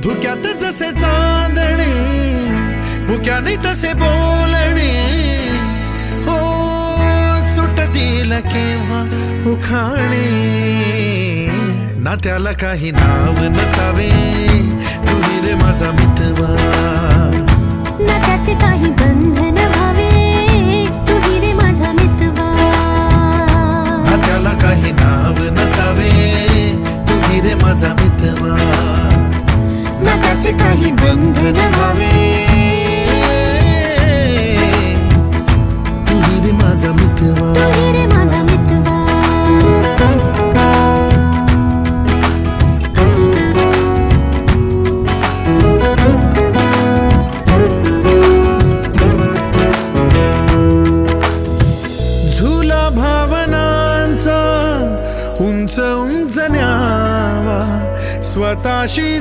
धुक्यात जसे चांदणे, मुक्याने तसे बोलणे, हो सुटतील केव्हा उखाणे. ना त्याला काही नाव नसावे, तुही रे माझा मितवा. ना त्याचे काही बंधन व्हावे, तुही रे माझा मितवा. ना त्याला काही नाव नसावे, तुही रे माझा मितवा. ना त्याचे काही बंधन व्हावे, तुही रे माझा मितवा. तुही रे माझा मितवा. झुला भावनांचा उंच उंच न्यावा, स्वतःशी